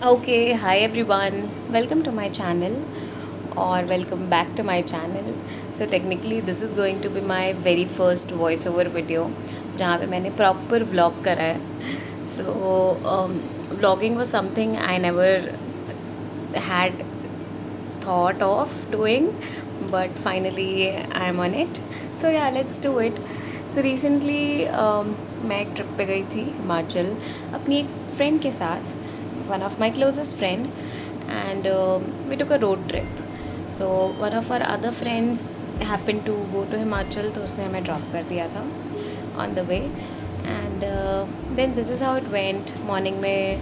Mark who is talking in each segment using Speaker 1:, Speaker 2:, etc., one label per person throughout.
Speaker 1: Okay, hi everyone. Welcome to my channel or welcome back to my channel. So technically this is going to be my very first voiceover video जहाँ पे मैंने proper vlog करा है. So vlogging was something I never had thought of doing, but finally I'm on it. So yeah, let's do it. So recently मैं एक trip पे गई थी हिमाचल अपनी एक फ्रेंड के साथ, one of my closest friend, and we took a road trip. So one of our other friends happened to go to Himachal, तो उसने हमें ड्रॉप कर दिया था on the way. And then this is how it went. Morning में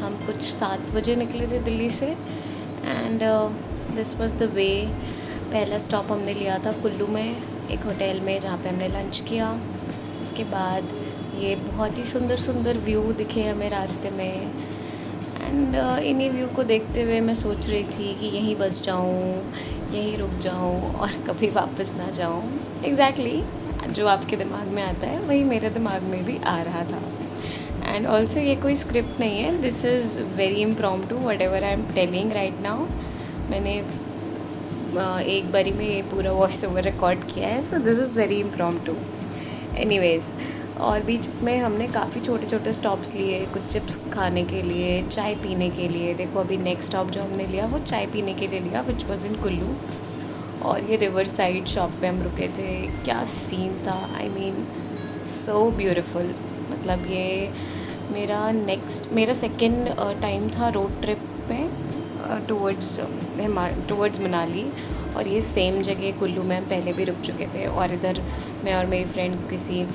Speaker 1: हम कुछ 7 बजे निकले थे दिल्ली से, and this was the way. पहला स्टॉप हमने लिया था कुल्लू में एक होटल में, जहाँ पे हमने लंच किया. उसके बाद ये बहुत ही सुंदर सुंदर व्यू दिखे हमें रास्ते में, एंड इन्हीं व्यू को देखते हुए मैं सोच रही थी कि यहीं बस जाऊँ, यहीं रुक जाऊँ और कभी वापस ना जाऊँ. एग्जैक्टली जो आपके दिमाग में आता है वही मेरे दिमाग में भी आ रहा था. एंड ऑल्सो ये कोई स्क्रिप्ट नहीं है, this is very impromptu what ever I am telling right now. मैंने एक बारी में ये पूरा वॉइस ओवर रिकॉर्ड किया है, so this is very impromptu. Anyways, और बीच में हमने काफ़ी छोटे छोटे स्टॉप्स लिए, कुछ चिप्स खाने के लिए, चाय पीने के लिए. देखो अभी नेक्स्ट स्टॉप जो हमने लिया वो चाय पीने के लिए लिया, विच वॉज इन कुल्लू. और ये रिवर साइड शॉप पे हम रुके थे. क्या सीन था, आई मीन सो ब्यूटीफुल. मतलब ये मेरा सेकेंड टाइम था रोड ट्रिप पे टूवर्ड्स मनाली. और ये सेम जगह कुल्लू में हम पहले भी रुक चुके थे, और इधर मैं और मेरी फ्रेंड किसी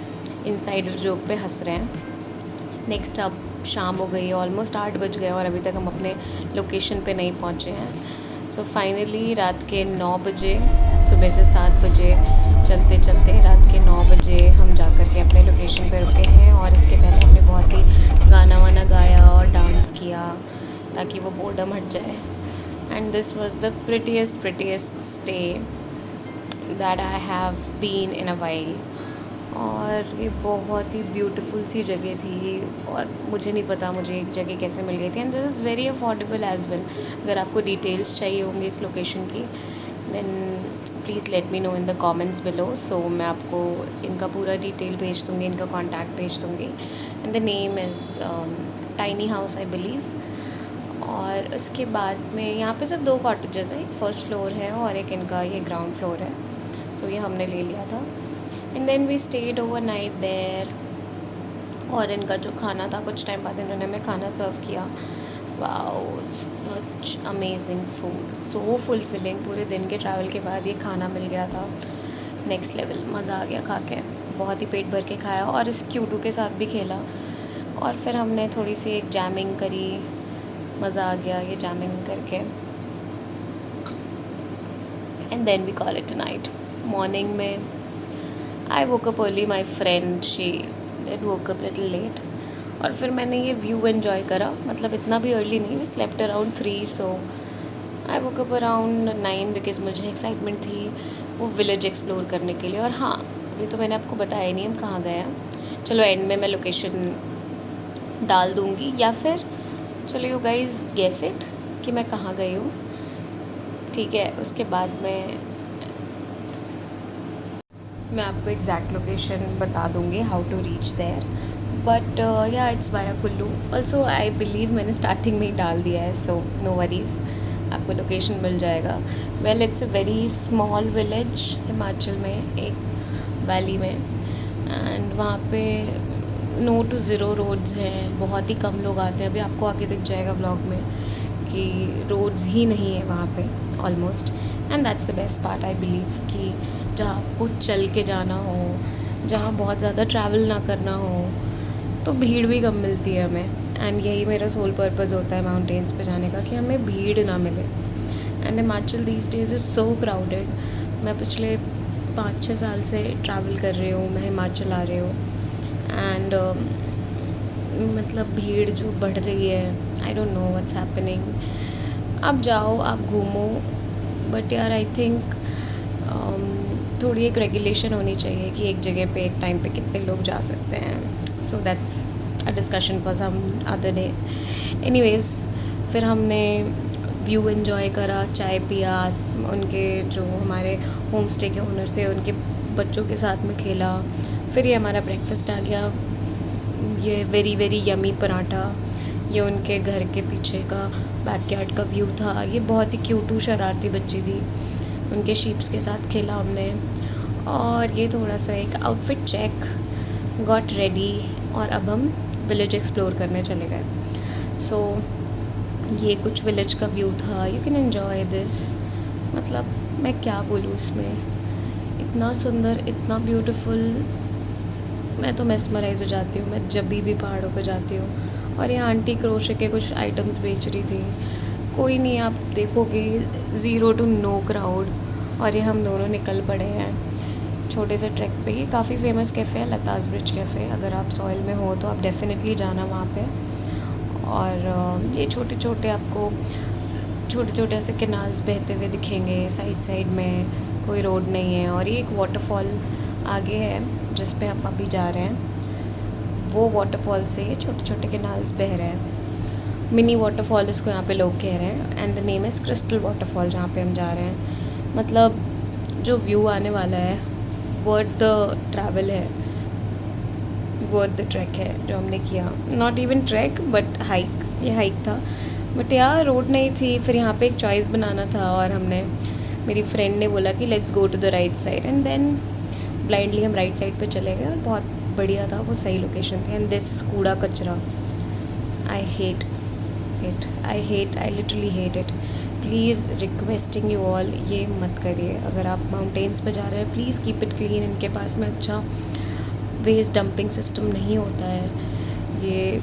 Speaker 1: इनसाइडर जोक पे हंस रहे हैं. नेक्स्ट अब शाम हो गई, ऑलमोस्ट 8 बज गए और अभी तक हम अपने लोकेशन पे नहीं पहुँचे हैं. सो फाइनली रात के 9 बजे, सुबह से 7 बजे चलते चलते रात के 9 बजे हम जा कर के अपने लोकेशन पे रुके हैं. और इसके पहले हमने बहुत ही गाना वाना गाया और डांस किया ताकि वो बोर्डम हट जाए. And this was the prettiest stay that I have been in a while. और ये बहुत ही ब्यूटीफुल सी जगह थी, और मुझे नहीं पता मुझे एक जगह कैसे मिल गई थी. And this is very affordable as well. अगर आपको डिटेल्स चाहिए होंगे इस लोकेशन की, then please let me know in the comments below. So मैं आपको इनका पूरा डिटेल भेज दूँगी, इनका कॉन्टैक्ट भेज दूँगी. And the name is tiny house I believe. और उसके बाद में यहाँ पे सिर्फ 2 कॉटेजेस हैं, एक फर्स्ट फ्लोर है और एक इनका ये ग्राउंड फ्लोर है. सो ये हमने ले लिया था. And then we stayed overnight there. और इनका जो खाना था, कुछ टाइम बाद इन्होंने हमें खाना सर्व किया. Wow, such amazing food, so fulfilling. पूरे दिन के ट्रैवल के बाद ये खाना मिल गया था, नेक्स्ट लेवल. मज़ा आ गया खा के, बहुत ही पेट भर के खाया और इस क्यूटू के साथ भी खेला. और फिर हमने थोड़ी सी एक जैमिंग करी, मज़ा आ गया ये जैमिंग करके. And then we call it a night. Morning में I woke up early, my friend she did woke up little late. और फिर मैंने ये व्यू एन्जॉय करा, मतलब इतना भी अर्ली नहीं, we slept around 3. So I woke up around 9 because मुझे एक्साइटमेंट थी वो विलेज एक्सप्लोर करने के लिए. और हाँ, अभी तो मैंने आपको बताया ही नहीं हम कहाँ गए हैं. चलो एंड में मैं लोकेशन डाल दूँगी, या फिर चलो यू गाइज गेस इट कि मैं कहाँ गई हूँ. ठीक है, उसके बाद मैं आपको एग्जैक्ट लोकेशन बता दूँगी, how to reach there. But yeah it's via Kullu. Also I believe मैंने स्टार्टिंग में ही डाल दिया है, सो नो वरीज़, आपको लोकेशन मिल जाएगा. Well, it's a very small village Himachal में, एक वैली में. एंड वहाँ पे नो टू ज़ीरो रोड्स हैं, बहुत ही कम लोग आते हैं. अभी आपको आगे दिख जाएगा व्लॉग में कि रोड्स ही नहीं है वहाँ पे almost. And that's the best part I believe, कि जहाँ आपको चल के जाना हो, जहाँ बहुत ज़्यादा ट्रैवल ना करना हो, तो भीड़ भी कम मिलती है हमें. एंड यही मेरा सोल पर्पज़ होता है माउंटेन्स पे जाने का, कि हमें भीड़ ना मिले. And Himachal these days is so crowded. मैं पिछले 5-6 साल से ट्रैवल कर रही हूँ, मैं हिमाचल आ रही हूँ. एंड मतलब भीड़ जो बढ़ रही है, I don't know what's happening. आप जाओ, आप घूमो, बट यार आई थिंक थोड़ी एक रेगुलेशन होनी चाहिए कि एक जगह पे एक टाइम पे कितने लोग जा सकते हैं. So that's a discussion for some other day. Anyways, फिर हमने व्यू एंजॉय करा, चाय पिया, उनके जो हमारे होम स्टे के ओनर थे उनके बच्चों के साथ में खेला। फिर ये हमारा ब्रेकफास्ट आ गया, ये वेरी वेरी यमी पराठा। ये उनके घर के पीछे का बैकयार्ड का व्यू था। ये बहुत ही क्यूटू शरारती बच्ची थी, उनके शीप्स के साथ खेला हमने। और ये थोड़ा सा एक आउटफिट चेक, गॉट रेडी, और अब हम विलेज एक्सप्लोर करने चले गए। सो ये कुछ विलेज का व्यू था। You can enjoy this. मतलब मैं क्या बोलूँ इसमें, इतना सुंदर, इतना ब्यूटीफुल। मैं तो मेस्मराइज हो जाती हूँ मैं जब भी पहाड़ों पे जाती हूँ। और ये आंटी क्रोशे के कुछ आइटम्स बेच रही थी। कोई नहीं, आप देखोगे 0 to no क्राउड। और ये हम दोनों निकल पड़े हैं छोटे से ट्रैक पे। ये काफ़ी फेमस कैफ़े है, लतास ब्रिज कैफ़े। अगर आप सॉइल में हो तो आप डेफिनेटली जाना वहाँ पे। और ये छोटे छोटे आपको छोटे छोटे ऐसे कैनाल्स बहते हुए दिखेंगे साइड साइड में, कोई रोड नहीं है। और ये एक वाटरफॉल आगे है जिस पे हम अभी जा रहे हैं। वो वाटरफॉल से ये छोटे छोटे कैनाल्स बह रहे हैं। मिनी वाटरफॉल इसको यहाँ पे लोग कह रहे हैं। And the name is crystal waterfall जहाँ पे हम जा रहे हैं। मतलब जो व्यू आने वाला है, वर्थ द ट्रैवल है, वर्थ द ट्रैक है जो हमने किया। Not even track but hike, ये हाइक था। बट यार रोड नहीं थी, फिर यहाँ पे एक चॉइस बनाना था। और हमने, मेरी फ्रेंड ने बोला कि let's go to the right side, and then blindly हम राइट साइड पे चले गए। और बहुत बढ़िया था, वो सही लोकेशन थी। एंड दिस कूड़ा कचरा, I hate it, I literally hate it. Please requesting you all, ये मत करिए। अगर आप माउंटेन्स पे जा रहे हैं, प्लीज़ कीप इट क्लीन। इनके पास में अच्छा वेस्ट डंपिंग सिस्टम नहीं होता है। ये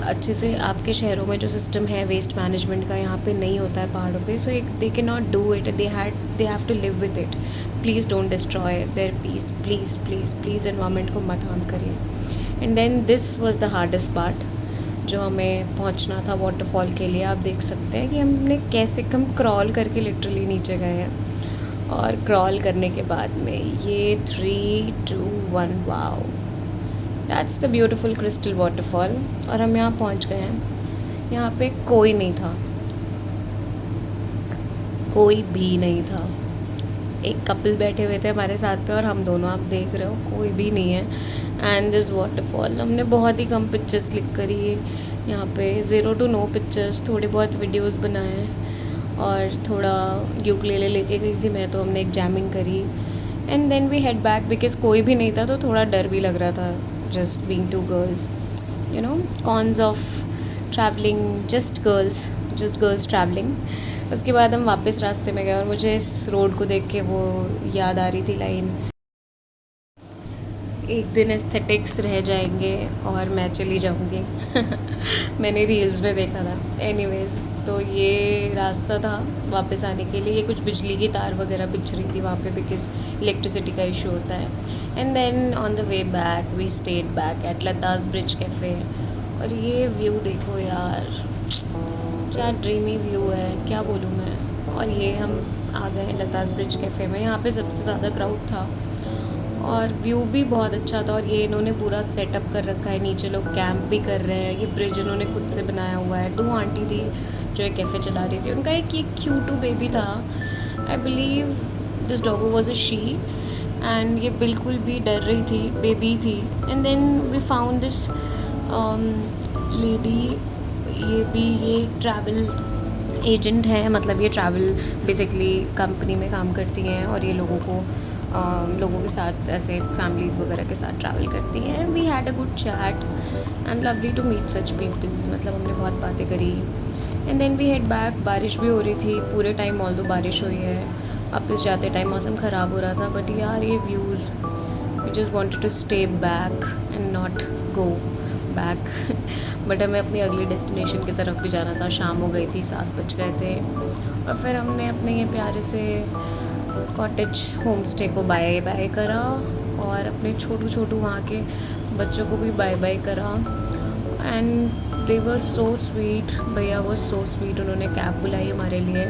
Speaker 1: अच्छे से आपके शहरों में जो सिस्टम है वेस्ट मैनेजमेंट का, यहाँ पे नहीं होता है पहाड़ों पे। So they can not do it, they have to live with it. Please don't destroy their peace, please please please environment को मत हार्म करिए। And then this was the hardest part, जो हमें पहुंचना था वाटरफॉल के लिए। आप देख सकते हैं कि हमने कैसे हम क्रॉल करके लिटरली नीचे गए हैं। और क्रॉल करने के बाद में ये 3, 2, 1, wow, that's the beautiful crystal waterfall. और हम यहाँ पहुँच गए हैं। यहाँ पे कोई नहीं था, कोई भी नहीं था। एक कपल बैठे हुए थे हमारे साथ पे, और हम दोनों, आप देख रहे हो, कोई भी नहीं है। एंड दिस वाटरफॉल, हमने बहुत ही कम पिक्चर्स क्लिक करी यहाँ पे, 0 to no पिक्चर्स। थोड़े बहुत वीडियोस बनाए, और थोड़ा यूकेलेले लेके गई थी मैं, तो हमने एक जैमिंग करी। And then we head back, because कोई भी नहीं था तो थोड़ा डर भी लग रहा था, just being 2 girls, you know, cons of travelling just girls travelling. उसके बाद हम वापस रास्ते में गए, और मुझे इस रोड को देख के वो याद आ रही थी लाइन, एक दिन एस्थेटिक्स रह जाएंगे और मैं चली जाऊंगी। मैंने रील्स में देखा था। एनीवेज, तो ये रास्ता था वापस आने के लिए। ये कुछ बिजली की तार वगैरह बिछ रही थी वहाँ पे, बिकॉज इलेक्ट्रिसिटी का इशू होता है। And then on the way back we stayed back at Lata's bridge cafe. और ये व्यू देखो यार, क्या ड्रीमी व्यू है, क्या बोलूँ मैं। और ये हम आ गए लतास ब्रिज कैफ़े में। यहाँ पे सबसे ज़्यादा क्राउड था, और व्यू भी बहुत अच्छा था। और ये इन्होंने पूरा सेटअप कर रखा है, नीचे लोग कैंप भी कर रहे हैं। ये ब्रिज इन्होंने खुद से बनाया हुआ है। 2 आंटी थी जो एक कैफ़े चला रही थी, उनका एक ये क्यूटू बेबी था। I believe this dog was a she, and ये बिल्कुल भी डर रही थी, बेबी थी। And then we found this lady, ये ट्रैवल एजेंट है, मतलब ये ट्रैवल बेसिकली कंपनी में काम करती हैं, और ये लोगों के साथ ऐसे फैमिलीज़ वगैरह के साथ ट्रैवल करती हैं। We had a good chat and lovely to meet such people, मतलब हमने बहुत बातें करी। And then we head back. बारिश भी हो रही थी पूरे टाइम, ऑल्दो बारिश हुई है। वापस जाते टाइम मौसम ख़राब हो रहा था, बट यार ये views, we just wanted to stay back and not go back. But हमें अपनी अगली डेस्टिनेशन की तरफ भी जाना था। शाम हो गई थी, 7 बज गए थे। और फिर हमने अपने ये प्यारे से कॉटेज होम स्टे को बाय बाय करा, और अपने छोटू वहाँ के बच्चों को भी बाय बाय करा। And they were so sweet, भैया वो सो स्वीट। उन्होंने कैब बुलाई हमारे लिए,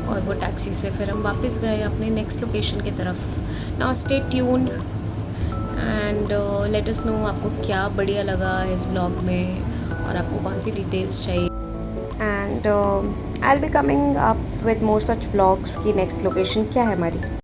Speaker 1: और वो टैक्सी से फिर हम वापस गए अपने नेक्स्ट लोकेशन की तरफ। Now stay tuned and let us know आपको क्या बढ़िया लगा इस ब्लॉग में, और आपको कौन सी डिटेल्स चाहिए। And and I will be coming up with more such vlogs की नेक्स्ट लोकेशन क्या है हमारी।